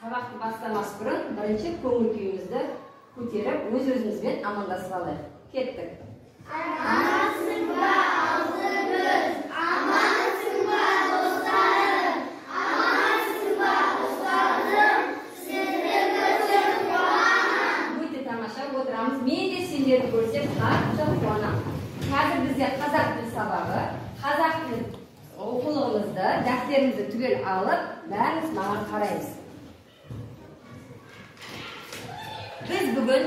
Сабақты бастамас бұрын бірінші көңіл күйімізді көтеріп, өз-өзімізбен амандасып алайық. Кеттік. Амансың ба, алдымыз, амансың ба, достарым, амансың ба, ұстазым, сізді көрсем қуанам. Өте тамаша отырамыз. Мен де сендерді көрсем қатты қуанам. Қазір бізде қазақ тіл сабағы, қазақ тіл оқулығымызды, дәптерімізді түгел алып, бәріміз маған қараймыз. Біз бүгін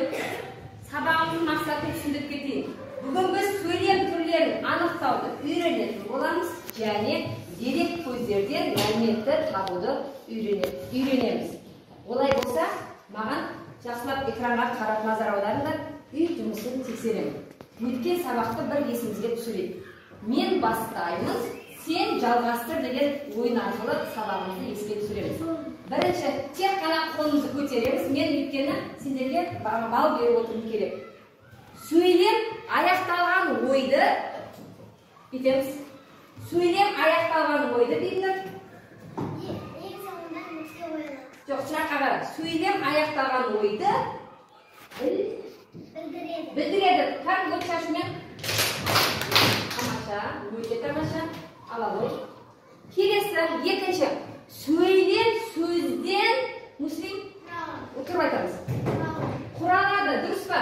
сабағымыздың мақсатын түсіндіріп кетейін. Бүгін біз сөйлем түрлерін анықтауды үйренетін боламыз, және дерек көздерден мәліметті табуды үйренеміз. Олай болса, маған жақсылап экранға қарап назар аударыңдар, үй жұмысын тексеремін. Өткен сабақты бір есімізге түсірейік. Мен бастаймыз, сен жалғастыр деген ойын арқылы сабағымызды еске түсіреміз. Бірінші, тек қана қолымызды көтереміз. Мен өйткені сендерге бал беріп отыруым керек. Сөйлем аяқталған ойды бүйтеміз. Сөйлем аяқталған ойды дейміз. Ең соңында нүкте қойылады. Жоқ, сұраққа қара. Сөйлем аяқталған ойды білдіреді. Там от шашымен тамаша, өте тамаша. Алалым. Келесі, екінші. Сөйлем сөзден муслим отырып айтамыз. Құралады, дұрыс па?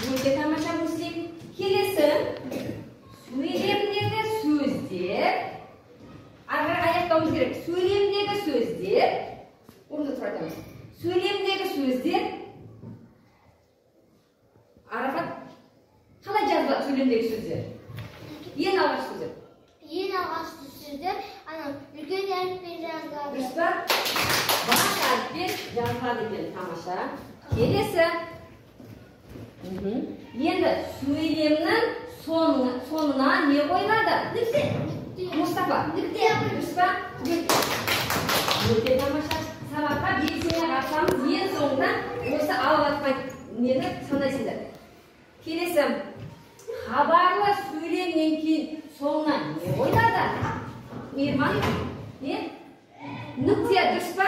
Өте тамаша муслим. Келесі, сөйлемдегі сөздер, аяқтауымыз керек. Сөйлемдегі сөздер, орында тұрып айтамыз. Сөйлемдегі сөздер, Арапат, қалай жазылады сөйлемдегі сөздер? Ең алғашқы сөздер. Ең алғашқы сөздер, үлкен әріппен жазылады. Дұрыс па? Бас әріппен жазылады екен, тамаша. Келесі. Енді сөйлемнің соңына не қойылады? Нүкте. Мұстафа. Нүкте. Дұрыс па? Өте тамаша. Сабаққа белсене қатысамыз, ең соңында осы алып нені санайсыңдар. Келесі. Хабарлы сөйлемнен кейін соңына не қойылады? Мейірман? Не? Нүкте, дұрыс па?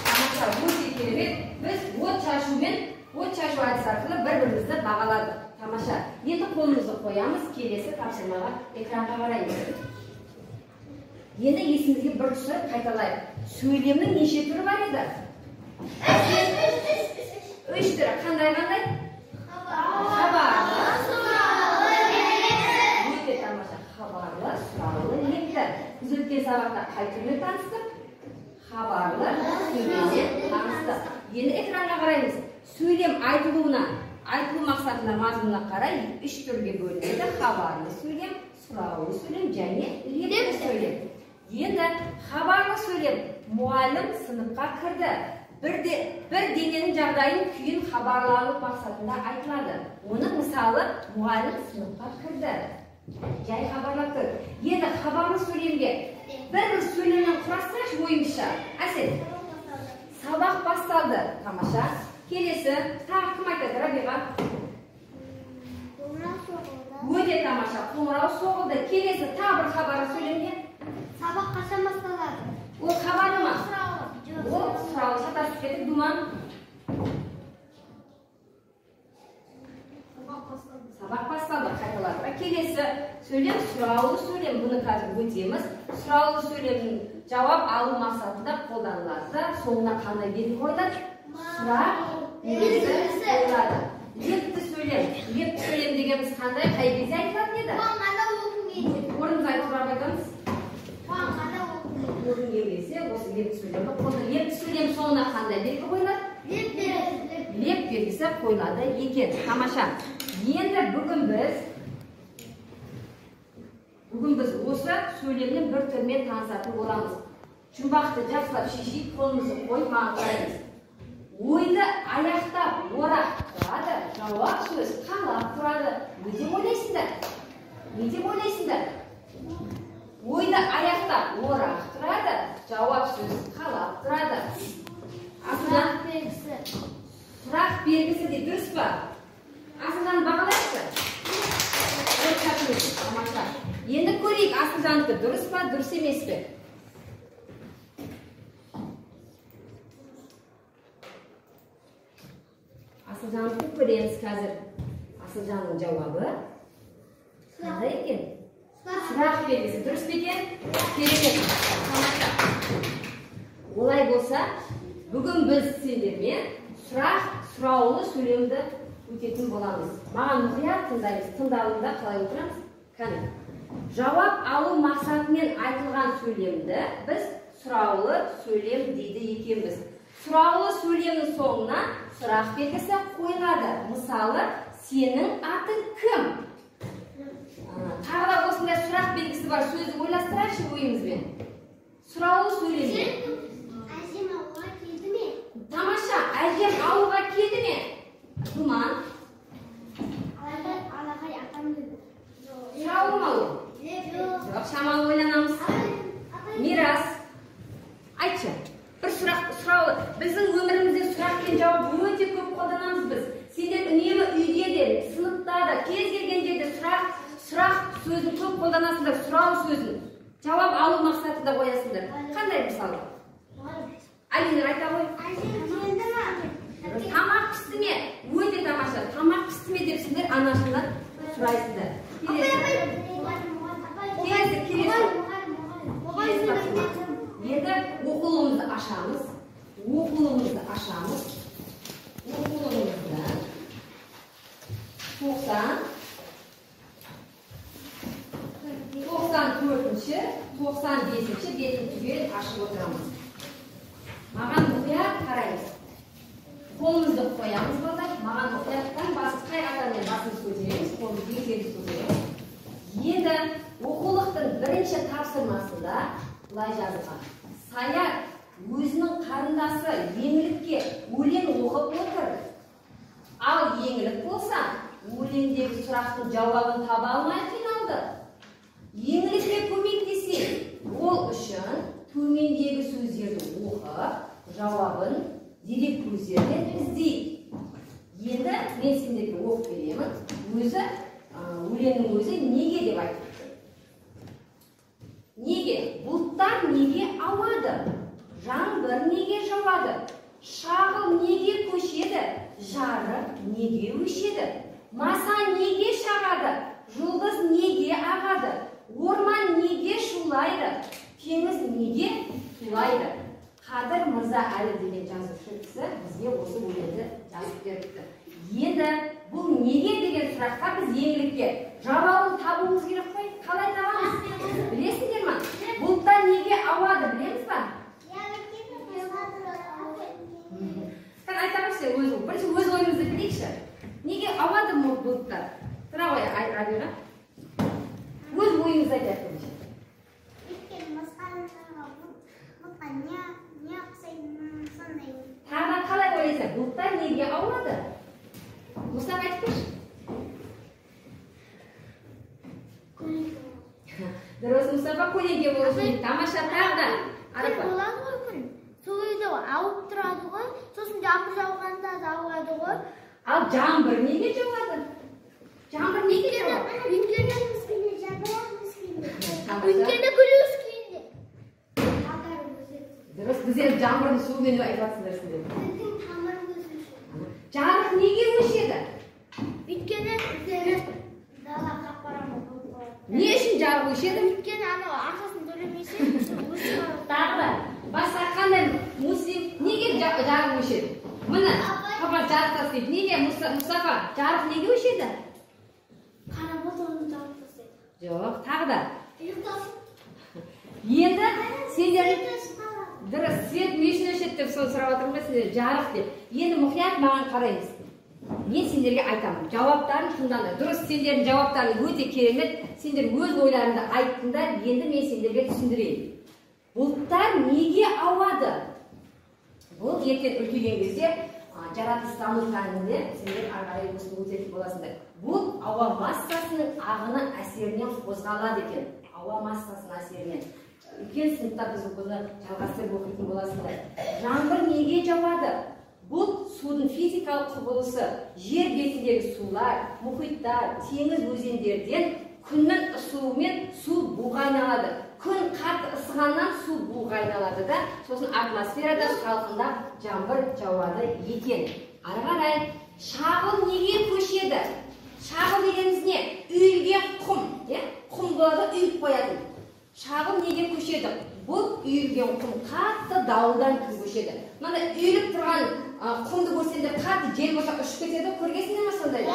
Тамаша, өте керемет. Біз от шашу әдісі арқылы бір-бірімізді бағалады. Тамаша. Енді қолымызды қоямыз, келесі тапсырмаға экранға қараймыз. Енді есімізге бір түсіріп қайталайық. Сөйлемнің неше түрі бар еді? Үш түрі. Қандай? Хабарлы, өте тамаша. Хабарлы, сұраулы, лекті. Біз өткен сабақта қай түрмен таныстық? Хабарлы, сөйлеммен таныстық. Енді экранға қараймыз. Сөйлем айтылу мақсатына, мазмұнына қарай үш түрге бөлінеді. Хабарлы сөйлем, сұраулы сөйлем және лекті сөйлем. Енді хабарлы сөйлем. Мұғалім сыныпқа кірді. Bir дененің жағдайын күйін хабарлау мақсатында айтылады. Оның мысалы мұғалім сыныпқа кірді. Жай хабарлап тұр. Енді хабарлы сөйлемге бір сөйлемнен құрастырайықшы ойымызша. Әсел. Сабақ басталды. Тамаша. Келесі. Тағы кім айтады? Рабиға. Қоңырау соғылды. Өте тамаша. Қоңырау соғылды. Келесі. Тағы бір хабарлы сөйлемге. Сабақ қашан басталады? Ол хабарлы ма? Ол сұрауы шатасып кетіп думан. Сабақ басталды, қайталады. Келесі сөйлем сұраулы сөйлем. Бұны қазір өтеміз. Сұраулы сөйлемнің жауап алу мақсатында қолданылады. Соңына қандай белгі қойылады? Сұрақ белгісі қойылады. Лекті сөйлем. Лекті сөйлем дегеніміз қандай? Қай кезде айтылатын еді? Орнымыз айтып айтамыз. Орын келгенде осы лекті сөйлемді қолданылады. Лекті сөйлем соңына қандай белгі қойылады? Леп белгісі қойылады екен. Тамаша. Енді бүгін біз осы сөйлемнің бір түрмен танысатын боламыз. Жұмбақты жақсылап шешейік, қолымызды қойып маған қараймыз. Ойды аяқтап орақ тұрады, жауап сөз қалап тұрады. Не деп ойлайсыңдар? Ойды аяқтап орақ тұрады, жауап сөз қалап тұрады. Сұрақ белгісі де дұрыс па? Асылжан бағалайықшы. Енді көрейік, Асылжандікі дұрыс па, дұрыс емес пе? енді қазір Асылжанның жауабы қандай екен? Сұрақ белгісі. Дұрыс па екен? Керемет. Тамаша. Олай болса, бүгін біз сендермен сұраулы сөйлемді өтетін боламыз. Маған мұқият тыңдаймыз. Тыңдауында қалай отырамыз? Қане. Жауап алу мақсатымен айтылған сөйлемді біз сұраулы сөйлем дейді екенбіз. Сұраулы сөйлемнің соңына сұрақ белгісі қойылады. Мысалы, сенің атың кім? Тағы да осындай сұрақ белгісі бар. Сөзді ойластырайықшы ойымызбен. Сұраулы сөйлем. Әжем ауылға келді ме? Тамаша, әжем ауылға келді ме? Думан. Алақай атам келді. Шауым ауыл. Жоқ, шамалы ойланамыз. Мирас. Айтшы. Бір сұраулы. Біздің өмірімізде сұрақ пен жауап өте көп қолданамыз біз. Сендер үнемі үйде де, сыныпта да, кез келген жерде сұрақ сөзін көп қолданасыңдар, сұрау сөзін. Жауап алу мақсатында қоясыңдар. Қандай мысалы? Алинер айта ғой. Тамақ пісті ме? Өте тамаша. Тамақ пісті ме депсіңдер, анашыңнан сұрайсыңдар. Енді оқулығымызды ашамыз. Оқулығымызды 94-ші, 95-ші бетін түгел ашып отырамыз. Маған мұқият қараймыз. Қолымызды қоямыз балдар. Маған мұқияттан қай қатармен басымыз көтереміз, қолымызды еңсеміз көтереміз. Енді оқулықтың бірінші тапсырмасында былай жазылған. Саят өзінің қарындасы еңлікке өлең оқып отыр. Ал еңлік болса, өлеңдегі сұрақтың жауабын таба алмай қиналды. Еңлікке көмектесе, ол үшін төмендегі сөздерді оқып, жауабын дерек көздерінен іздейді. Енді мен сендерге оқып беремін. Өлеңнің өзі неге деп айтып. Неге? Бұлттар неге ауады? Жаңбыр неге жауады? Шағыл неге көшеді? Жарық неге өшеді? Маса неге шағады? Жұлдыз неге ағады? Орман неге шулайды? Теңіз неге тулайды? Қадыр Мырза әлі деген жазушы кісі бізге осы өлеңді жазып беріпті. Енді бұл неге деген сұраққа біз еңлікке жауабын табуымыз керек қой. Қалай табамыз? Білесіңдер ме? Бұлттар неге ауады, білеміз ба? Айтамызшы, бірінші өз ойымызды білейікші. Неге ауады бұлттар? Тұра ғой, Абиға. Өз ойымызды айтайық бірінші. Тағы қалай ойлайсың? Бұлттар неге ауады? Мұстап айтып берші. Дұрыс, Мұстапа көлеңке болсын. Тамаша тағы да. Болады ғой күн. Сол үйде ауып тұрады ғой. Сосын жаңбыр жауғанда да ауады ғой. Ал жаңбыр неге жауады? Жаңбыр неге жауады? Өйткені гүл өскенде. Дұрыс, біз енді жаңбырдың суымен айтып жатсыңдар сіздер. Жарық неге өшеді? Өйткені дала қап-қара болып қалады. Не үшін жарық өшеді? Өйткені анау ақшасын төлемесе Тағы да басқа қандай муслим неге жарық өшеді? Міне, папа жарық тастайды. Неге Мұстафа жарық неге өшеді? қара болды оны жарық тастайды. Жоқ, тағы да. Енді сендер дұрыс, свет не үшін өшеді деп соны сұрап отырмын ба сендер? Жарық деп. Енді мұқият маған қараймыз. Мен сендерге айтамын. Жауаптарын тыңдаңдар. Дұрыс, сендердің жауаптарың өте керемет. Сендер өз ойларыңды айттыңдар. Енді мен сендерге түсіндірейін. Бұлттар неге ауады? Бұл ертең үлкейген кезде жаратылыстану пәнінде сендер ары қарай осыны өтетін боласыңдар. Бұл ауа массасының ағыны әсерінен қозғалады екен. Ауа массасының әсерінен. Үлкен сыныпта біз бұны жалғастырып оқитын боласыңдар. Жаңбыр неге жауады? Бұл судың физикалық құбылысы. Жер бетіндегі сулар, мұхиттар, теңіз өзендерден күннің ысуымен су буға айналады. Күн қатты ысығаннан су буға айналады да, сосын атмосферада салқындап жаңбыр жауады екен. Ары қарай Шағыл неге көшеді? Шағыл дегеніміз не? Үйілген құм. Құм болады, үйіп қояды. Шағыл неге көшеді? Бұл үйілген құм қатты дауылдан кейін көшеді. Мына үйіліп тұрған құмды көрсеңдер, қатты жел болса ұшып кетеді, көргенсіңдер ме сондайды?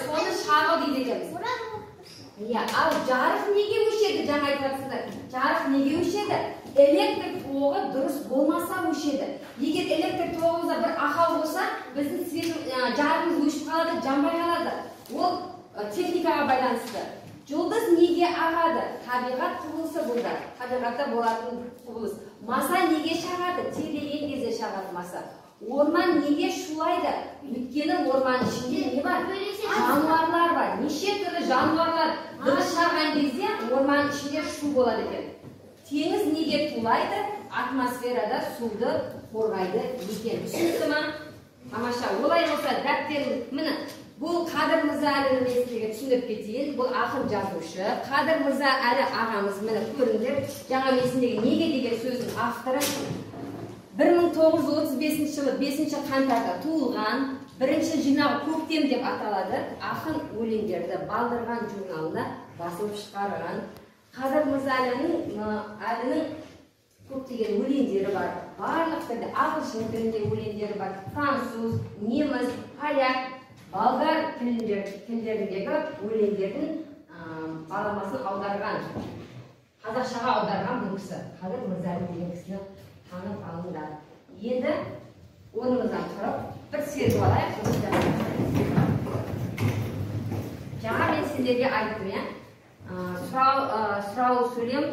Соны шағыл дейді екенбіз. Ал жарық неге өшеді? Жаңа айтып жатсыздар. Жарық неге өшеді? Электр тоғы дұрыс болмаса өшеді. Егер электр тоғымызда бір ақау болса, біздің жарығымыз өшіп қалады, жанбай қалады. Ол техникаға байланысты. Жұлдыз неге ағады? Табиғат құбылысы бұлда. Табиғатта болатын құбылыс. Маса неге шағады? Тербеген кезде шағады маса. Орман неге шулайды? Өйткені орман ішінде не бар? Жануарлар бар. Неше түрлі жануарлар дыбыс шығарған кезде орман ішінде шу болады екен. Теңіз неге тулайды? Атмосферада суды қорғайды екен. Түсінікті ме? Тамаша. Олай болса дәптерін, міне, бұл Қадыр Мырза әлінің сіздерге түсіндіріп кетейін. Бұл ақын жазушы. Қадыр Мырза әлі ағамыз, міне көріңдер, жаңа месіндегі неге деген сөздің авторы 1935 жылы 5 қаңтарда туылған, бірінші жинағы көктем деп аталады. Ақын өлеңдерді Балдырған журналында басылып шығарған. Қадыр Мырза әлінің көптеген өлеңдері бар. Барлық тілде, ағылшын тілінде өлеңдері бар. Француз, неміс, поляк, болгар тілдеріндегі өлеңдердің баламасын аударған, қазақшаға аударған бұл кісі. Қадыр Мырза әлі деген кісіні танып алыңдар. Енді орнымыздан тұрып, бір сергіп алайық. Жаңа мен сендерге айттым, сұрау сөйлем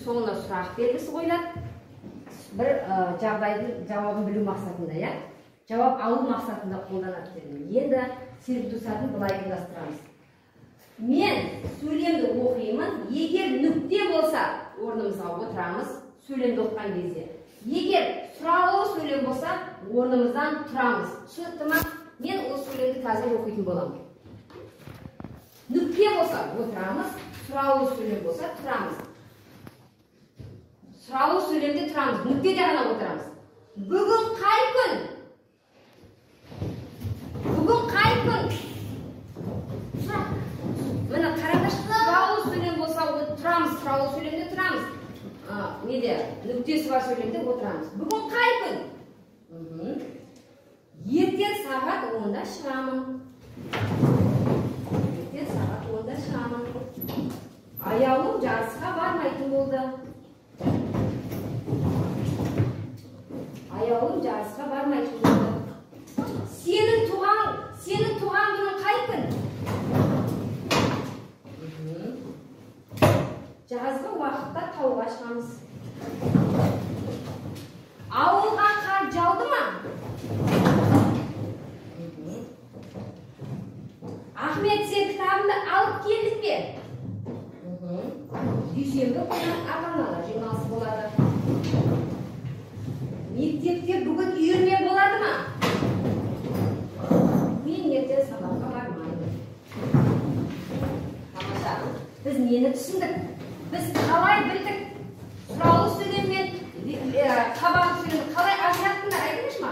соңына сұрақ белгісі қойылады. Бір жағдайдың жауабын білу мақсатында, жауап алу мақсатында қолданады дедім. Енді сергітусатын былай ұйымдастырамыз. Мен сөйлемді оқимын, егер нүкте болса, орнымызға отырамыз, сөйлемді оқыған кезде. Егер сұраулы сөйлем болса, орнымыздан тұрамыз. Түсінікті ме? Мен ол сөйлемді қазір оқитын боламын. Нүкте болса, отырамыз, сұраулы сөйлем болса, тұрамыз. Сұраулы сөйлемде тұрамыз, нүктеде ғана отырамыз. Бүгін қай күн? Бүгін қай күн? Міне қараңдаршы, сұраулы сөйлем болса, тұрамыз, сұраулы сөйлемде тұрамыз. Неде? Нүктесі бар сөйлемде отырамыз. Бүгін қай күн? Ертең сағат 10-да шығамын. Ертең сағат 10-да шығамын. Аяулым жарысқа бармайтын болды. Аяулым жарысқа бармайтын болды. Сенің туған күнің қай күн? Жазғы уақытта тауға шығамыз. Ауылға қар жауды ма? Ахмет, сен кітабыңды алып келдің бе? Дүйсенбі күні ата-аналар жиналысы болады. Мектепте бүгін үйірме болады ма? Мен ертең сабаққа бармаймын. Тамаша, біз нені түсіндік? Біз қалай білдік? Сұраулы сөйлем мен қабағын сөйлем қалай ажыраттыңдар, айтыңызшы ма?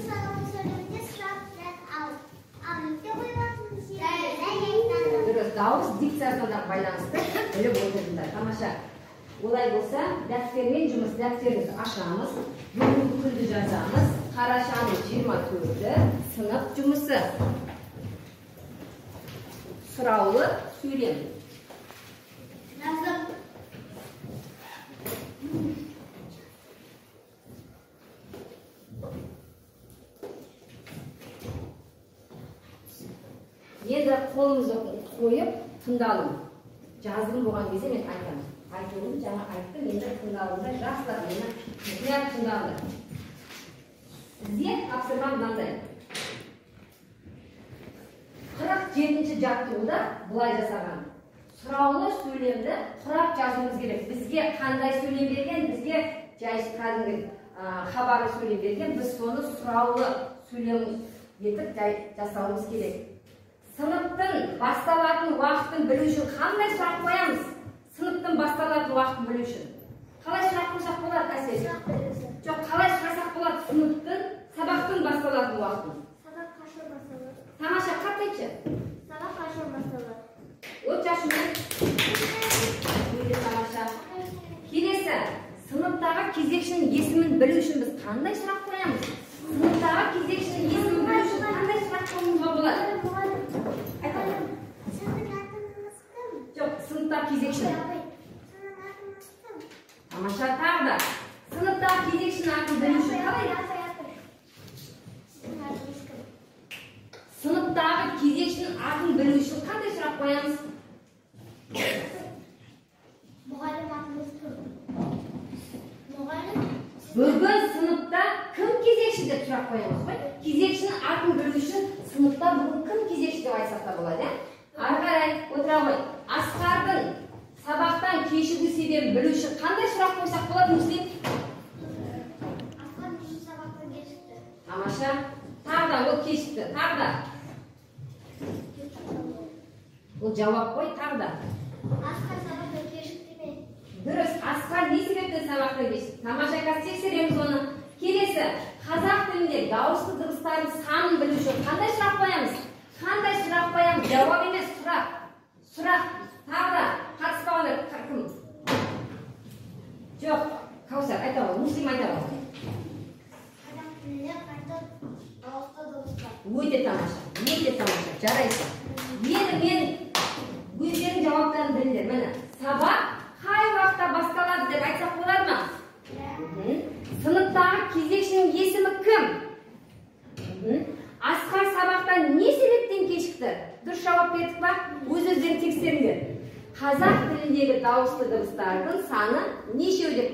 Сұраулы сөйлемде сұрақ білет ал нүкте қойылатын Дұрыс, дауыс дикциясына байланысты біліп отырдыңдар. Тамаша. Олай болса, дәптермен жұмыс, дәптерімізді ашамыз, бүгінгі күнді жазамыз. Қарашаның 24-і сынып жұмысы. Сұраулы сөйлем. Енді қолымызды қойып тыңдалым. Жаздым болған кезде мен айтамын. Айтуым жаңа айттым, енді тыңдалымда жақсылап мені мұқият тыңдалды. Сізге тапсырма мынандай. 47-ші жаттығуда былай жасаған. Сұраулы сөйлемді құрап жазуымыз керек. Бізге қандай сөйлем берген, бізге жай кәдімгі хабарлы сөйлем берген, біз соны сұраулы сөйлем етіп жасауымыз керек. Сыныптың басталатын уақытын білу үшін қандай сұрақ қоямыз? Сыныптың басталатын уақытын білу үшін. Қалай сұрақ қойсақ болады, әсел? Жоқ, қалай сұрасақ болады сыныптың Сабақтың басталатын уақытын. Sabah kaç olmasalı? Тамаша, қатты айтшы. Sabah kaç olmasalı? От жашымен. Өте тамаша. Келесі, сыныптағы кезекшінің есімін білу үшін біз қандай сұрақ қоямыз? Сыныптағы кезекшінің есімін білу үшін қандай сұрақ қоюға болады? Айтамын. Жоқ, сыныптағы кезекші. Тамаша, тағы да. Сыныптағы кезекшінің атын білу үшін қалай? Сыныптағы кезекшінің атын білу үшін қандай сұрақ қоямыз? Бүгін сыныпта кім кезекші деп сұрақ қоямыз ғой? Кезекшінің атын білу үшін сыныпта бүгін кім кезекші деп айтсақ та болады, ары қарай отыра ғой. Асқардың сабақтан кешігу себебін білу үшін қандай сұрақ қойсақ болады, Муслим? Aslan düşün sabahtan geçti. Тамаша, тағы да ол кешікті, тағы да. Ол жауап қой, тағы да. Aslan sabahtan geçti mi? Дұрыс, Асқар не себептен сабақтан кешікті? Тамаша, қазір тексереміз оны. Келесі, қазақ тілінде дауысты дыбыстардың санын білу үшін қандай сұрақ қоямыз? Қандай сұрақ қоямыз? Жауап емес, сұрақ. Сұрақ, тағы да. Қатыспағандар, кім? Жоқ, Каусар, айта ғой, Муслим айта ғой. Қазақ тілінде қандай дауысты дыбыстар? Өте тамаша, жарайсың. Енді мен өздерің жауаптарын білдер. Міне, сабақ қай уақытта басталады деп айтсақ болады ма? Сыныптағы кезекшінің есімі кім? Асқар сабақтан не себептен кешікті? Дұрыс жауап бердік па? Өз-өздерін тексеріңдер. Қазақ тіліндегі дауысты дыбыстардың саны нешеу деп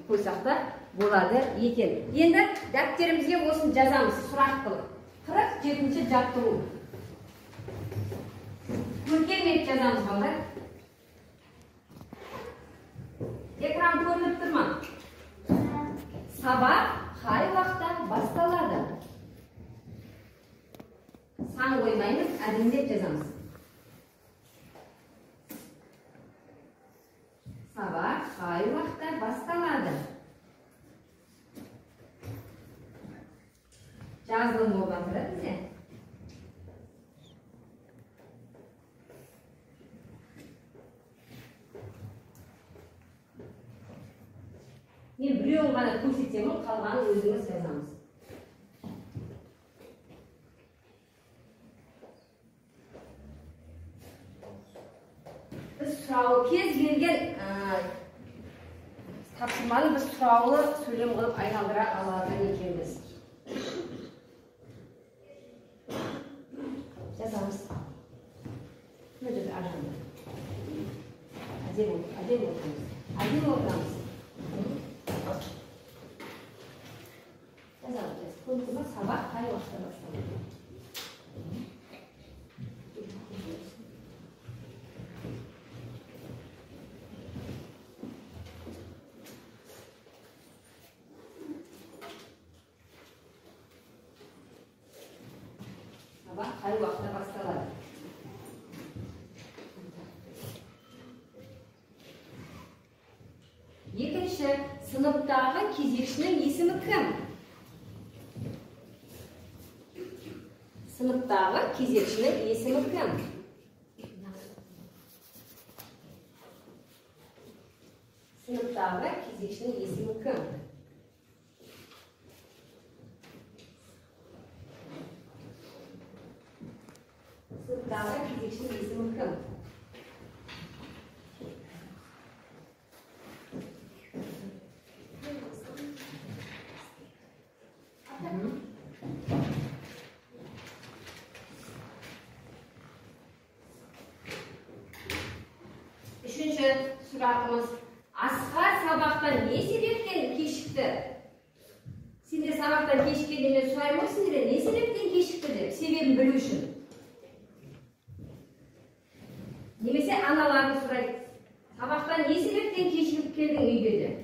қойсақ та болады екен. Енді дәптерімізге осын жазамыз, сұрақ қылып. 47-ші жаттығу. Көркем етіп жазамыз балдар. Экран көрініп тұр ма? Сабақ қай уақытта басталады? Сан қоймаймыз, әдемілеп жазамыз. Сабақ қай уақытта басталады? Жазылым болып жатыр бізде. Мен біреуін ғана көрсетемін, қалғанын өзіңіз жазамыз. Біз сұрауы кез келген тапсырманы біз сұраулы сөйлем қылып айналдыра алатын екенбіз. Жазамыз. Мына жерде ажанда. Әдемі отырамыз. Әдемі отырамыз. Жазамыз. Көрдіңіз, сабақ қай уақытта басталады? Сабақ қай уақытта басталады? Екінші, сыныптағы кезекшінің есімі кім? Сыныптағы кезекшінің есімі кім? Сыныптағы кезекшінің есімі кім? Сыныптағы кезекшінің есімі кім? Үшінші сұрағымыз, Асқар сабақтан не себептен кешікті? Сендер сабақтан кешіккенде мен сұраймын, сендер не себептен кешікті деп, себебін білу үшін. Немесе аналарын сұрайды, сабақтан не себептен кешігіп келдің үйге деп.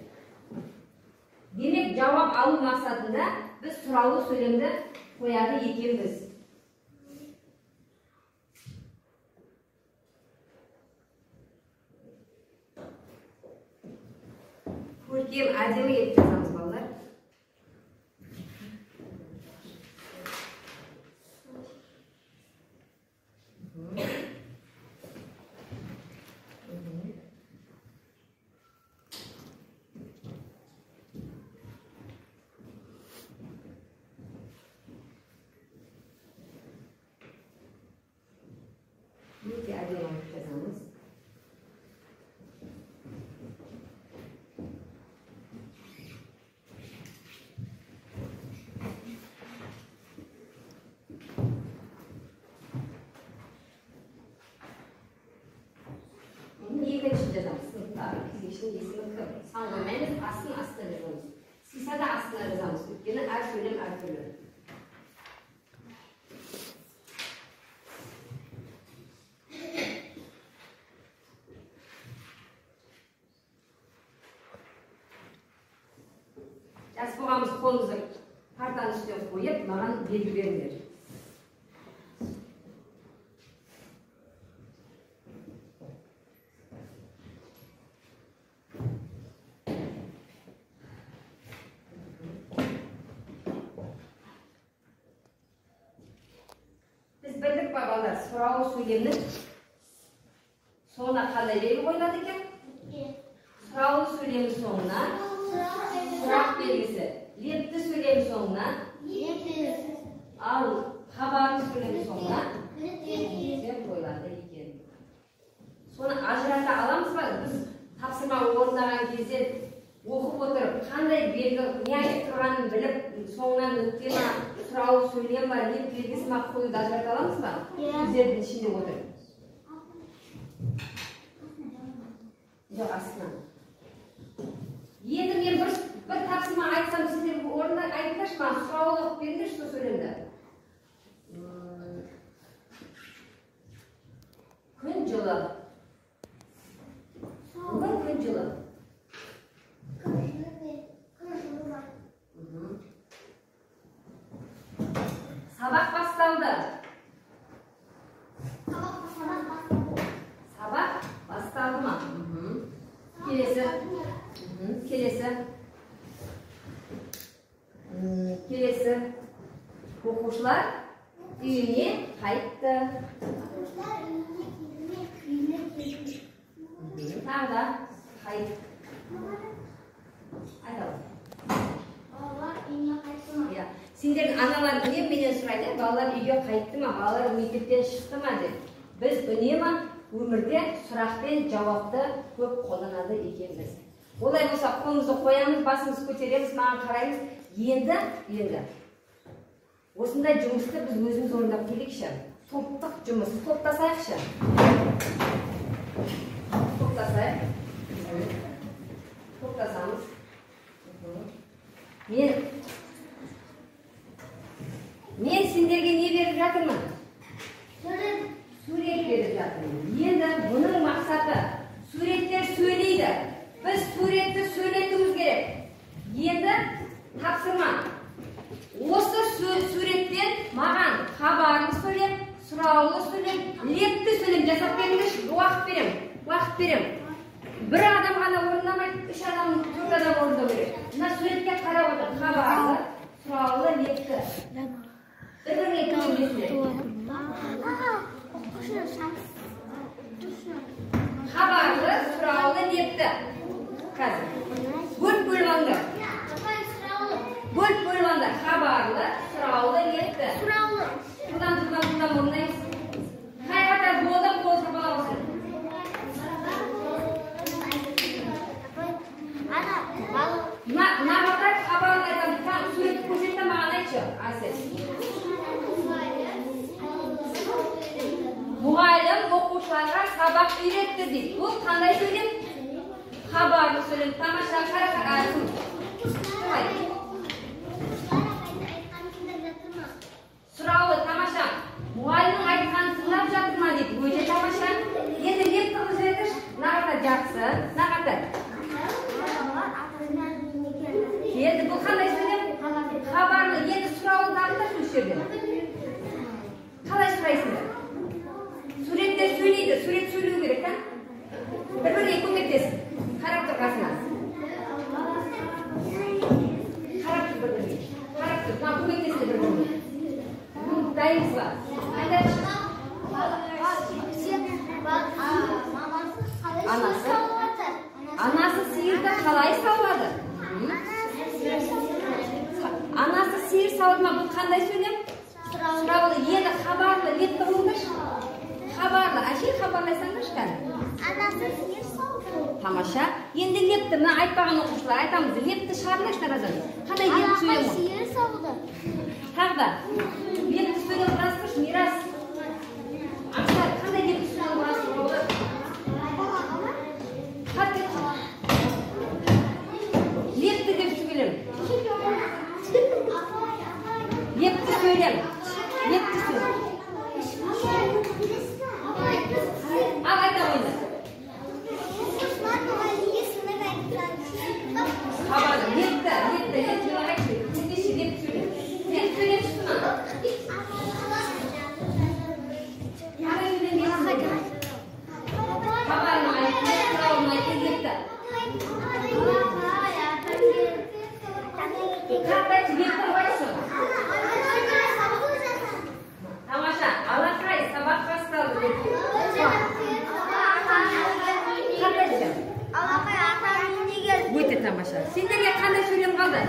Демек, жауап алу мақсатында біз сұраулы сөйлемді қояды екенбіз. Көркем әдемі етіп жазамыз балалар. әдемі айтып жазамыз. Екінші жазамыз. Сыныптағы кезекшінің есімі кім? Сан қоймаймыз, астын астына жазамыз. Сиса да астына жазамыз. Өйткені әр сөйлем әртүрлі. Жас болғанбыз қолымызды партаның үстіне қойып, маған белгі беріңдер. Біз білдік па балалар, сұраулы сөйлемнің соңына қандай белгі қойылады екен? Сұраулы сөйлемнің соңына сұрақ белгісі, лепті сөйлем соңына, ал хабарлы сөйлем соңына белгі қойылады екен. Соны ажырата аламыз ба? Біз тапсырма орындаған кезде оқып отырып, қандай белгі, не айтып тұрғанын біліп, соңынан нүкте ма, сұраулы сөйлем ба, леп белгісі ма қоюды ажырата аламыз ба? Біздердің ішінде отырып. Жоқ, астынан. Енді мен бір тапсырма айтсам, сіздер орында айтыңдаршы, маған сұраулы оқып беріңдерші сол сөйлемді. Күн жылы. Бүгін күн жылы. Сабақ басталды. Сабақ басталды ма? Келесі. Келесі. Оқушылар үйіне қайтты. Тағы да қайтты. Айталым. Балалар үйіне қайтты ма? Сендердің аналар менен сұрайды, балалар үйге қайтты ма, балалар мектептен шықты ма деп. Біз үнемі өмірде сұрақпен жауапты көп қолданады екенбіз. Олай болса, қолымызды қоямыз, басымызды көтереміз, маған қараймыз. Енді осындай жұмысты біз өзіміз орындап келейікші. Топтық жұмыс, топтасайықшы. Топтасамыз. Мен сендерге не беріп жатырмын? Сурет беріп жатырмын. Енді бұның мақсаты суреттер сөйлейді. Біз суретті сөйлетуіміз керек. Енді тапсырма. Осы суреттен маған хабарлы сөйлем, сұраулы сөйлем, лепті сөйлем жасап беріңдерші. Уақыт берем. Бір адам ғана орындамайды, 3 адам, 4 адам орындау керек. Мына суретке қарап отыр. Хабарлы, сұраулы, лепті. Бір-біріне көмектесіңдер. Хабарлы, сұраулы, лепті. Қазір. Бөліп алыңдар. Хабарлы, сұраулы, лепті. Тұрдан орындаймыз. Қай қатар болды, қол сырбала болсын. Нағатар хабарлы айтамын. Суретті көрсетті маған айтшы. Мұғалім оқушыларға сабақ үйретті дейді. Бұл қандай сөйлем? Хабарлы сөйлем. Тамаша, қарақарасың. Сұраулы, тамаша. Мұғалімнің айтқанын тыңдап жатыр ма дейді. Өте тамаша. Енді леп қылып жіберіңдерші. Нағатар жақсы. Нағатар. Енді бұл қандай сөйлем? Хабарлы. Енді сұраулы дағыдыршы осы жерде. Қалай сұрайсыңдар? Суреттер сөйлейді, сурет сөйлеу керек, қа? Бір-біріне көмектесін. Қарап тұр қасына. Қарап тұр бір-біріне. Көмектесін бір-біріне. Дайынсыз ба? Анасы? кәні? Анасы сиыр сауды. Тамаша. Енді лепті, мына айтпаған оқушылар айтамыз. Лепті шығарыңдаршы наразан. Қандай лепті сөйлем? Алақай сиыр сауды. Тағы да. Лепті сөйлем құрасыршы, Мирас. Ақсар, қандай лепті сөйлем құрасыршы? Қатты. Лепті деп сөйлем. Лепті сөйлем. Лепті сөйлем. Ал айта ойна. Хабарды, лепті айтшы. Сендеші лепті сөйлем. Лепті сөйлем шықты ма? Хабарының айтты, сұрауын айтты, лепті. Қартайшы, лепті қойшы. Тамаша, алақай, сабақ басталды деп. Қартайшы. Алақай ата үйіне келді. Өте тамаша. Сендерге қандай сөйлем қалды?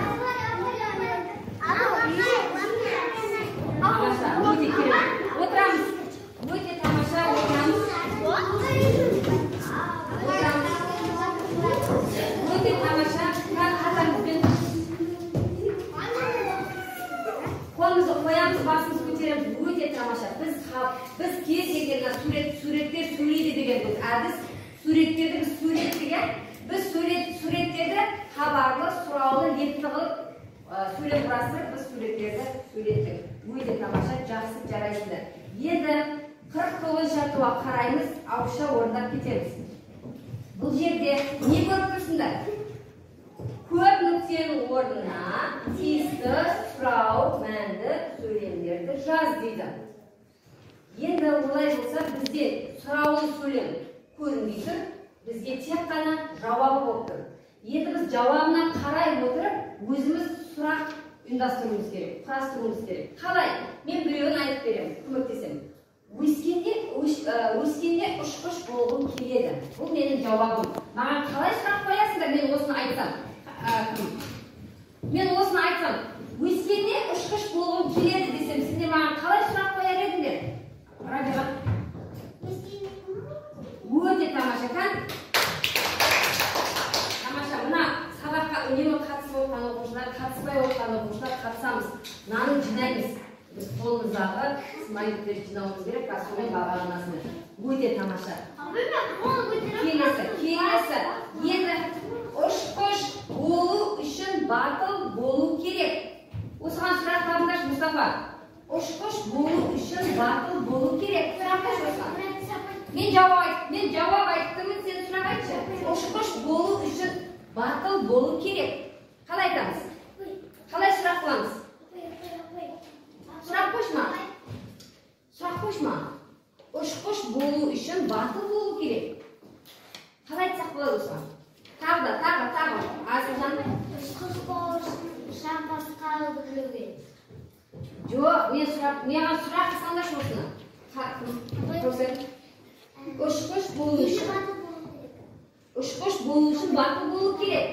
Тамаша, өте керемет. Отырамыз. Өте тамаша, отырамыз. Өте тамаша. Қатарымызбен қолымызды қоямыз, басымыз көтереміз. Өте тамаша. Біз кез келген суреттер сөйлейді деген бұл әдіс. Суреттерді біз сөйлеттік, біз суреттерді хабарлы, сұраулы, лепті қылып сөйлем құрастырып, біз суреттерді сөйлеттік. Өте тамаша, жақсы жарайсыздар. Енді 49 жартыға қараймыз, ауызша орындап кетеміз. Бұл жерде не көріп тұрсыңдар? Көп нүктенің орнына тиісті, сұрау, мәнді сөйлемдерді жаз дейді. Енді олай болса бізде сұраулы сөйлем көрінбей тұр, бізге тек қана жауабы болып тұр. Енді біз жауабына қарай отырып, өзіміз сұрақ ұйымдастыруымыз керек, құрастыруымыз керек. Қалай? Мен біреуін айтып беремін, көмектесемін. Өскенде ұшқыш болғым келеді. Бұл менің жауабым. Маған қалай сұрақ қоясыңдар, мен осыны айтсам? Мен осыны айтсам, өскенде ұшқыш болғым келеді десем, сендер маған қалай сұрақ қояр едіңдер? Рабиға. Өте тамаша, қан? Тамаша, мына сабаққа үнемі қатысып отырған оқушылар, қатыспай отырған оқушылар қатысамыз. Нанын жинаймыз. Біз қолымыздағы смайликтерді жинауымыз керек, сонымен бағаланасымен. Өте тамаша. Келесі. Енді ұшқыш болу үшін батыл болу керек. Осыған сұрақ табыңдаршы, Мұстафа. Ұшқыш болу үшін батыл болу керек. Сұрақ қойшы. Мен жауап айттымын, сен сұрақ айтшы. Ұшқыш болу үшін батыл болу керек. Қалай айтамыз? Қалай сұрақ қыламыз? Сұрақ қойшма. Ұшқыш болу үшін батыл болу керек. Қалай айтсақ болады осыған? Тағы. Асылжан. Ұшқыш болу үшін шампасқа білу керек. Жоқ, маған сұрақ қысаңдаршы осыны. Ұшқыш болу үшін батыл болу керек.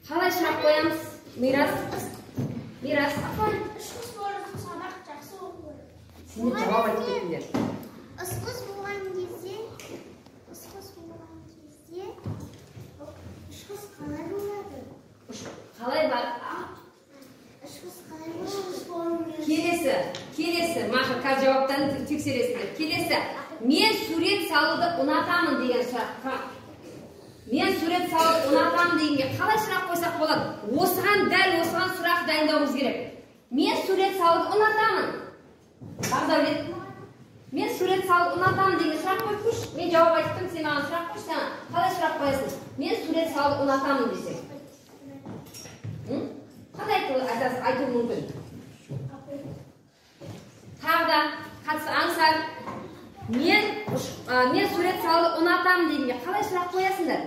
Қалай сұрақ қоямыз? Мирас. Ұшқыш болу үшін сабақ жақсы оқу. Сендер жауап айтып кетіңдер. Ұшқыш болған кезде ұшқыш қалай болады? Қалай бар? Ұшқыш қалай болады? Келесі. Маша, қазір жауаптан тексересіңдер. Келесі. Мен сурет салуды ұнатамын деген сұрақ. Мен сурет салуды ұнатамын дегенге қалай сұрақ қойсақ болады? Осыған сұрақ дайындауымыз керек. Мен сурет салуды ұнатамын. Бағдәулет. Мен сурет салуды ұнатамын деген сұрақ қойып көрші. Мен жауап айттым, сен маған сұрақ қойшы, сен қалай сұрақ қоясың? Мен сурет салуды ұнатамын десең. Қандай айтуы мүмкін? Тағы да қатысы аңсар. Мен сурет салуды ұнатамын дегенге қалай сұрақ қоясыңдар?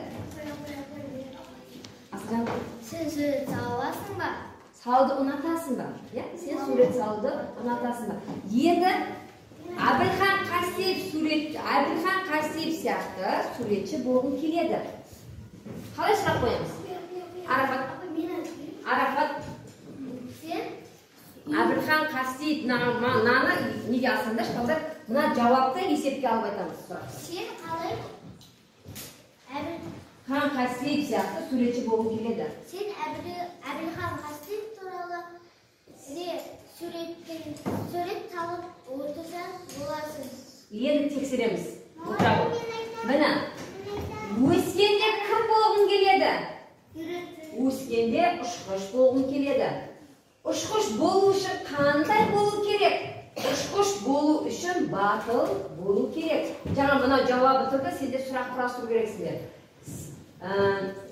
Асылжан. Сен сурет саласың ба? Салуды ұнатасың ба? Сен сурет салуды ұнатасың ба? Енді Әбілхан Қасиев сияқты суретші болғым келеді. Қалай сұрақ қоямыз? Арафат. Сен Әбілхан Қастеев мынаны неге алсаңдар, балдар, мына жауапты есепке алып айтамыз сұрақ. Сен қалай Хан Қастеев сияқты суретші болу келеді. Сен Әбілхан Қастеев туралы сурет салып отырсаң боласың. Енді тексереміз. Міне, өскенде кім болғың келеді? Өскенде ұшқыш болғың келеді. Ұшқыш болу үшін қандай болу керек? Ұшқыш болу үшін батыл болу керек. Жаңа мына жауабы тұрды, сенде сұрақ құрастыру керексіңдер.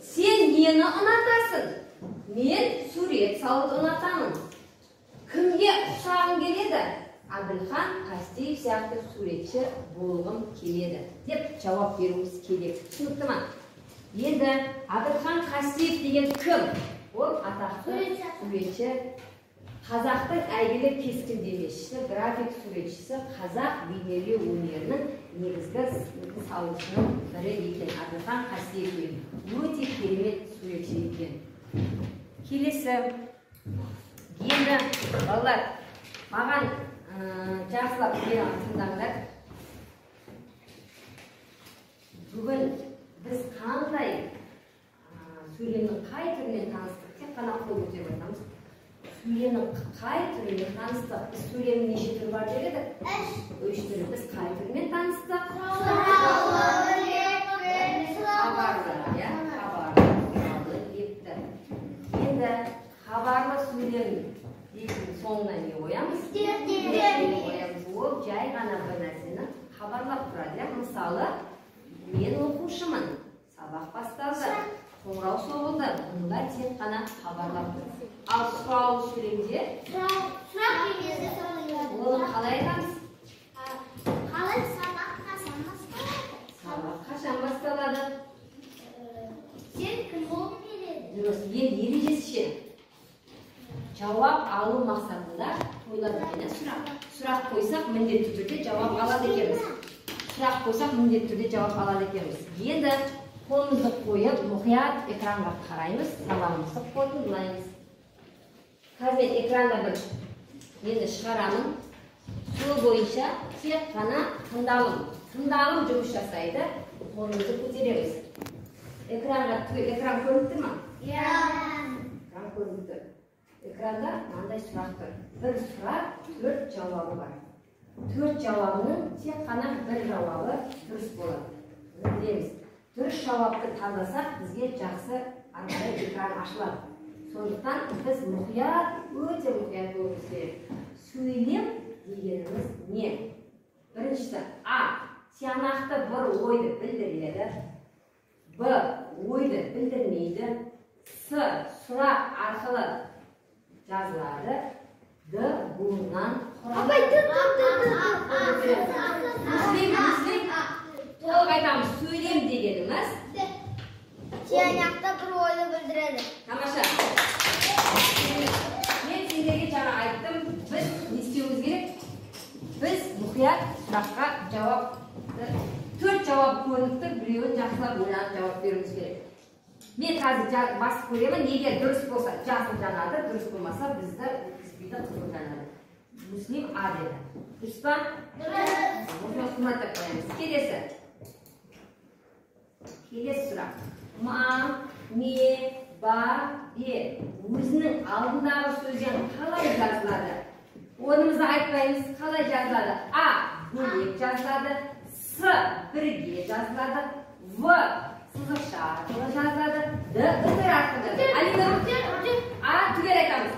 Сен нені ұнатасың? Мен сурет салуды ұнатамын. Кімге ұқсағың келеді? Әбілхан Қастеев сияқты суретші болғым келеді деп жауап беруіміз керек. Түсінікті ме? Енді Әбілхан Қастеев деген кім? Ол атақты суретші, қазақтың әйгілі кескіндемешісі, график суретшісі, қазақ бейнелеу өнерінің негізгі салушының бірі екен. Әбілхан Қастеев өте керемет суретші екен. Келесі, енді балалар, маған жақсылап тыңдаңдар. Бүгін біз қандай сөйлемнің қай түрімен таныстық? Тек қана қол көтеріп айтамыз. Сөйлемнің қай түрімен таныстық? Біз сөйлемнің неше түрі бар деп едік? 3 түрі. Біз қай түрімен таныстық? Хабарлы, лепті. Енді хабарлы сөйлем дейтін соңына не қоямыз? Ол жай ғана бір нәрсені хабарлап тұрады. Мысалы, мен оқушымын. Сабақ басталды. Қоңырау соғылды. Мұнда тек қана хабарлап тұр. Ал сұраулы сөйлемде оны қалай айтамыз? Қалай сабақ қашан басталады? Сабақ қашан басталады? Сен кім болып келеді? Дұрыс. Енді ережесі жауап алу мақсатында қойылады сұрақ қойсақ міндетті түрде жауап алады екенбіз. Сұрақ қойсақ міндетті түрде жауап алады екенбіз. Енді қолымызды қойып, мұқият экранға қараймыз, сабағымызды қорытындылаймыз. Қазір мен экранда бір енді шығарамын. Сол бойынша тек қана тыңдалым жұмыс жасайды. Қолымызды көтереміз. Экран көрініп тұр ма? Экран көрініп тұр. Экранда мынандай сұрақ тұр. Бір сұрақ, 4 жауабы бар. 4 жауабының тек қана бір жауабы дұрыс болады. Білеміз. Дұрыс жауапты таңдасақ, бізге жақсы арқылы экран ашылады. Сондықтан біз мұқият, өте мұқият болуымыз керек. Сөйлем дегеніміз не? Біріншісі, А. Тиянақты бір ойды білдіреді. Б. Ойды білдірмейді. С. Сұрақ арқылы жазылады. Д. Буыннан құралады. Толық айтамыз, сөйлем дегеніміз Тиянақты бір ойды білдіреді. Тамаша. Мен сендерге жаңа айттым, біз не істеуіміз керек? Біз мұқият сұраққа жауапты, 4 жауап көрініп тұр, біреуін жақсылап ойланып жауап беруіміз керек. Мен қазір басып көремін, егер дұрыс болса жасыл жанады, дұрыс болмаса бізді өткізбейді, қызыл жанады. Муслим А деді. Дұрыс па? Дұрыс. Келесі сұрақ. Ма, ме, ба, бе. Өзінің алдындағы сөзден қалай жазылады? Онымызды айтпаймыз, қалай жазылады? А. Бөлек жазылады. С. Бірге жазылады. В. Сызықша арқылы жазылады. Д. Үтір арқылы. А. Түгел айтамыз.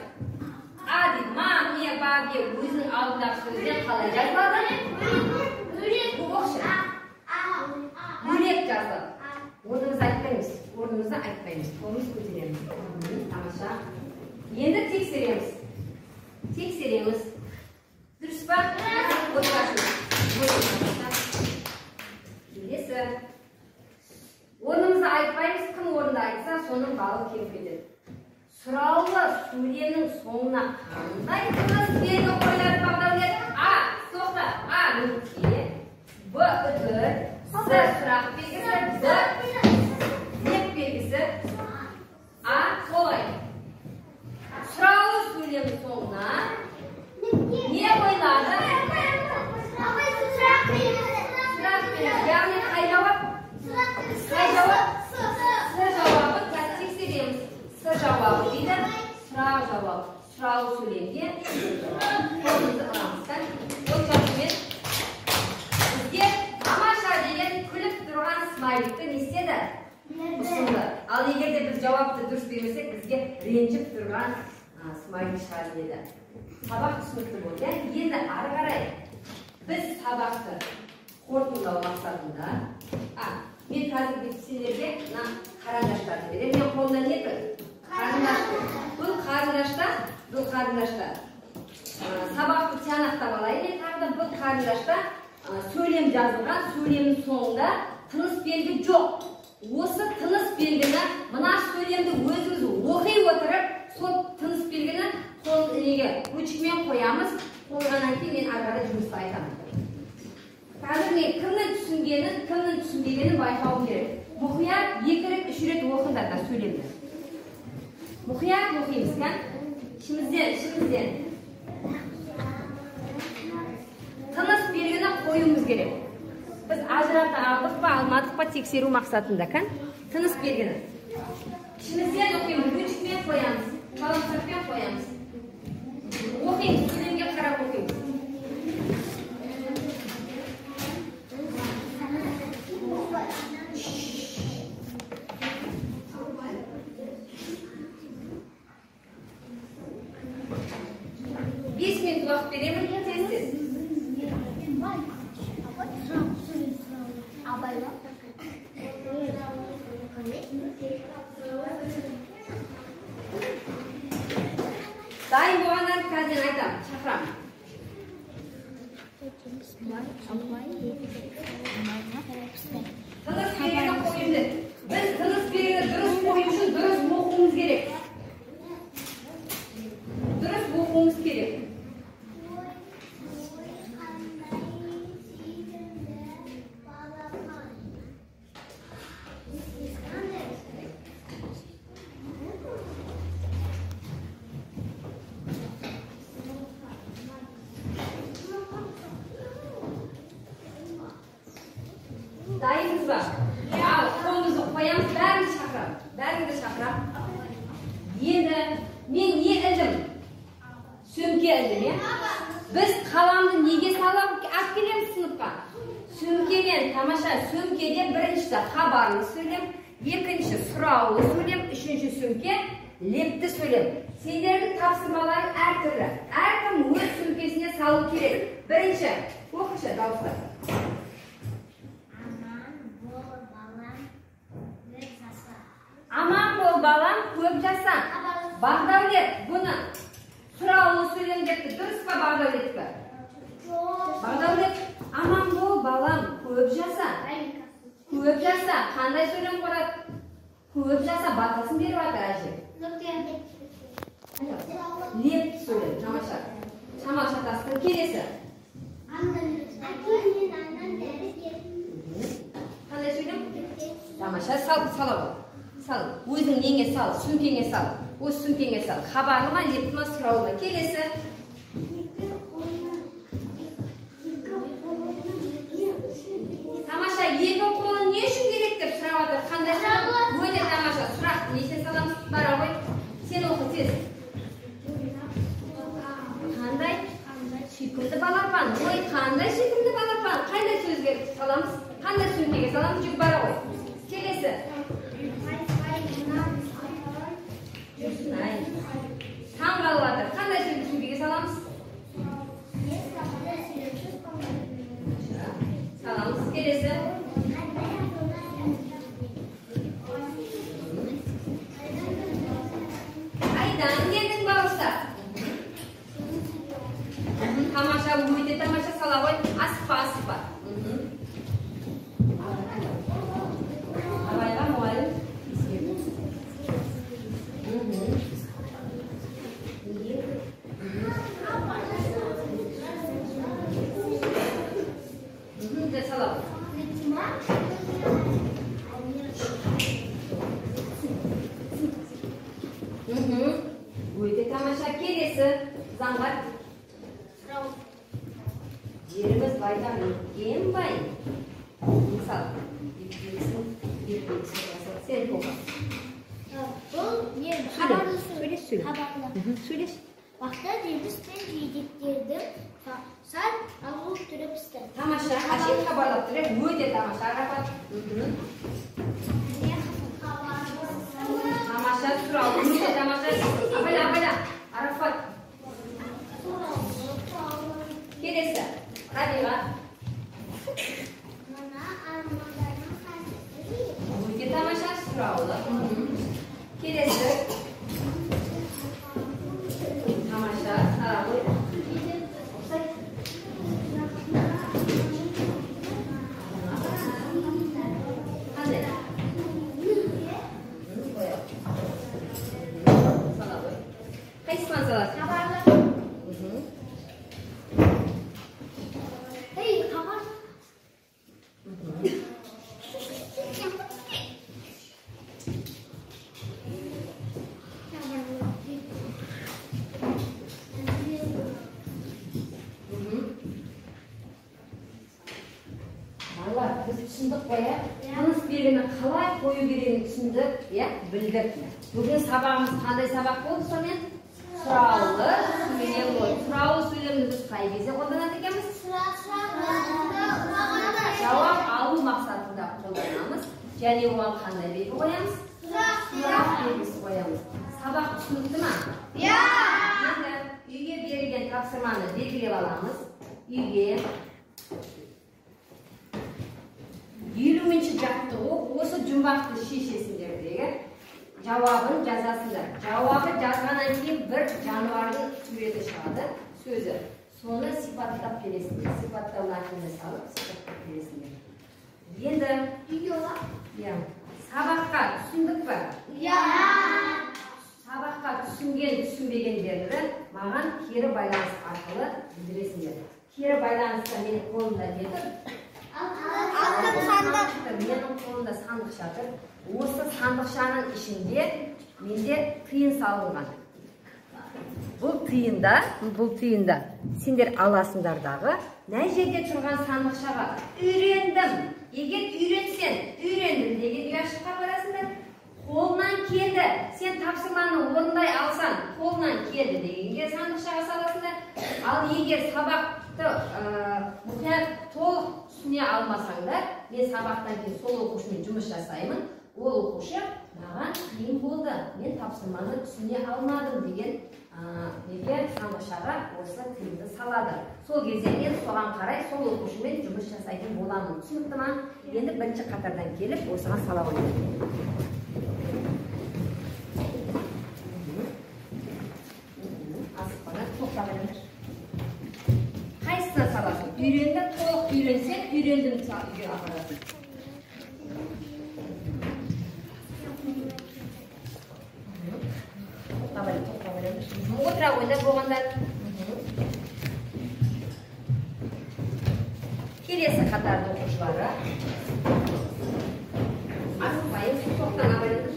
А дейді. Ма, ме, ба, бе. Өзінің алдындағы сөзден қалай жазылады? Бөлек жазылады. Орнымызды айтпаймыз. Қолымыз көтереміз. Тамаша. Енді тексереміз. Дұрыс па? Келесі. Орнымызды айтпаймыз. Кім орында айтса, соның балы кем кетеді. Сұраулы сөйлемнің соңына қандай тығыз белгі қойылады бағдарлайды? А. Тоқта. А. Нүкте. Б. Үтір. С. Сұрақ белгісі. Д. Нет белгісі. А. Солай. Сұраулы сөйлемнің соңына сұрау сөйлемге қолымызды ығамыз. Отбасымен бізге тамаша деген күліп тұрған смайликті не істеді? Ұсынды. Ал егер де біз жауапты дұрыс бермесек, бізге ренжіп тұрған смайлик шығады деді. Сабақ түсінікті болды. Енді ары қарай біз сабақты қорытындылау мақсатында, мен қазір сендерге мына қарындаштарды беремін. Мен қолымда не тұр? Қарындаш. Бұл қарындашта сабақты тиянақтап алайын. Мен тағы да бұл қарындашта сөйлем жазылған, сөйлемнің соңында тыныс белгі жоқ. Осы тыныс белгіні, мына сөйлемді өзіміз оқи отырып, сол тыныс белгіні ручкамен қоямыз. Қойғаннан кейін мен ары қарай жұмысты айтамын. Қазір мен кімнің түсінгенін, кімнің түсінбегенін байқауым керек. Мұқият 2 рет, 3 рет оқыңдар да сөйлемді. Мұқият оқимыз, қан? Ішімізден. Тыныс белгіні қоюымыз керек. Біз ажырата алдық па, алмадық па тексеру мақсатында, қан? Тыныс белгіні. Ішімізден оқимыз, ручкамен қоямыз, қаламсаппен қоямыз. Оқимыз, сөйлемге қарап оқимыз. Уақыт беремін, тез-тез. Дайын болғандар қазір айтам, шақырам. Тыныс белгіні қойымды. Біз тыныс белгіні дұрыс қою үшін дұрыс оқуымыз керек. Дұрыс оқуымыз керек. Дайынсыз ба? Қолымызды қоямыз, бәріңді шақырам. Енді мен не ілдім? Сөмке ілдім, Біз қаламды неге салып алып келеміз сыныпқа? Сөмкеден, тамаша, сөмкеде біріншісі хабарлы сөйлем, екінші сұраулы сөйлем, үшінші сөмке лепті сөйлем. Сендердің тапсырмаларың әртүрлі. Әркім өз сөмкесіне салу керек. Бірінші, оқышы дауыстап. Аман бол балам, көп жаса. Бағдаулет, бұны сұраулы сөйлем депті. Дұрыс па Бағдаулетті? Бағдаулет, аман бол балам, көп жаса. Көп жаса. Қандай сөйлем қорады? Көп жаса, батасын беріп атыр әже. Леп сөйлем, тамаша. Шамал шатастың келесі. Қандай сөйлем? Тамаша, сала бол. Сал, өзің неңе сал, сөмкеңе сал. Өз сөмкеңе сал. Хабарлы ма, лепті ма, сұраулы ма? Келесі. Тамаша, екі қолын не үшін керек деп сұрап жатыр? Қандай сұрақ? Өте тамаша, сұрақ. Несен саламыз? Бара ғой. Сен оқы тез. Қандай? Сүйкімді балапан. Ой, қандай сүйкімді балапан? Қандай сөзге саламыз? Қандай сөмкеге саламыз? Жүк бара ғой. Келесі. Таң қалып жатыр. Қандай сөмкеге саламыз? Саламыз. Келесі. Айдан келдің бауырсақ. Тамаша, өте тамаша сала ғой. Асықпа, асықпа. Абайға мұғалім. Өте тамаша. Келесі заңғар. Жеріміз байдан өткен бай. Мысал, сен тоға. Бұл не? Хабарлы сөйлес. Хабарлы. Сөйлес. Бақта Демис пен жидектердің сәл ағылып тұрып істі. Тамаша, ашық хабарлап тұр, өте тамаша, Арапат. Тамаша сұрау, өте тамаша. Абайла, Арапат. Келесі, Рабиға. Өте тамаша сұраулы. Келесі. Тамаша, сұрауы. Қайсыған саласың? Біз түсіндік қой, тыныс белгіні қалай қою керегін түсіндік, білдік. Бүгін сабағымыз қандай сабақ болды сонымен? Сұраулы сөйлем болды. Сұраулы сөйлемді біз қай кезде қолданады екенбіз? Жауап алу мақсатында қолданамыз. Және оған қандай белгі қоямыз? Сұрақ белгісі қоямыз. Сабақ түсінікті ма? Енді үйге берілген тапсырманы белгілеп аламыз. Үйге 50-ші жаттығу осы жұмбақты шешесіндердегі жауабын жазасыңдар. Жауабы жазғаннан кейін бір жануардың суреті шығады, сөзі. Соны сипаттап бересіңдер. Сипаттау мәтініне салып, сипаттап бересіңдер. Енді сабаққа түсіндік пе? Сабаққа түсінген, түсінбегендерді маған кері байланыс арқылы білдіресіңдер. Кері байланыста менің қолымда не тұр? Менің қолымда сандық жатыр. Осы сандықшаның ішінде менде тиын салынған. Бұл тиында сендер аласыңдардағы нәй жерде тұрған сандықшаға үйрендім. Егер үйрендім деген ұяшыққа барасыңдар. Қолынан келді. Сен тапсырманы орындай алсаң, қолынан келді дегенге сандықшаға саласыңдар. Ал егер сабақты мұқият толық түсіне алмасаңдар, мен сабақтан кейін сол оқушымен жұмыс жасаймын. Ол оқушы маған қиын болды. Мен тапсырманы түсіне алмадым деген сандықшаға осы тиынды салады. Сол кезде мен соған қарай сол оқушымен жұмыс жасайтын боламын. Түсінікті ма? Енді бірінші қатардан келіп осыған сала қоямын. Асықпадан тоқтап алыңдар. Қайсысына саласың? Үйренді, толық үйренсең, үйрендім үйге апарасың. Тоқтап алыңдар. Отыра қойда болғандар. Келесі қатардың оқушылары. Асықпайын, тоқтан абайлыңдар.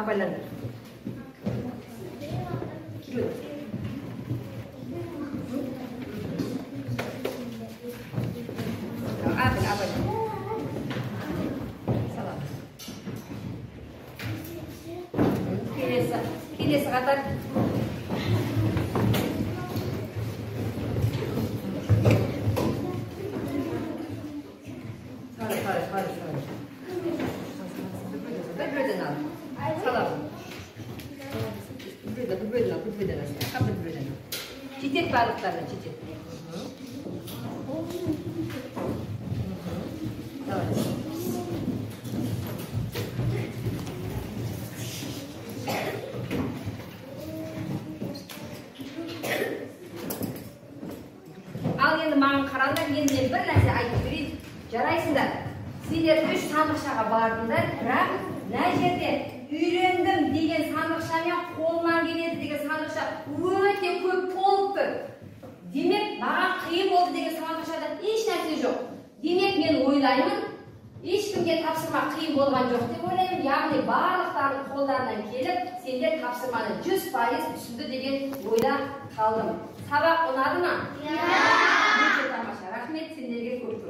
Абайлаңдар. Келесі қатар. Бір-бірден ал. Салап. Бір-бірден ал. Жетет барлықтарына, жетет. Ал енді маған қараңдар, енді мен бір нәрсе айтып берейін. Жарайсыңдар. Сендер 3 сандықшаға бардыңдар, бірақ мына жерде үйрендім деген сандықшамен қолынан келеді деген сандықша өте көп толып тұр. Демек, маған қиын болды деген сандықшада еш нәрсе жоқ. Демек, мен ойлаймын, ешкімге тапсырма қиын болған жоқ деп ойлаймын. Яғни барлықтардың қолдарынан келіп, сендер тапсырманы 100% түсінді деген ойда қалдым. Сабақ ұнады ма? Өте тамаша. Рахмет сендерге көп.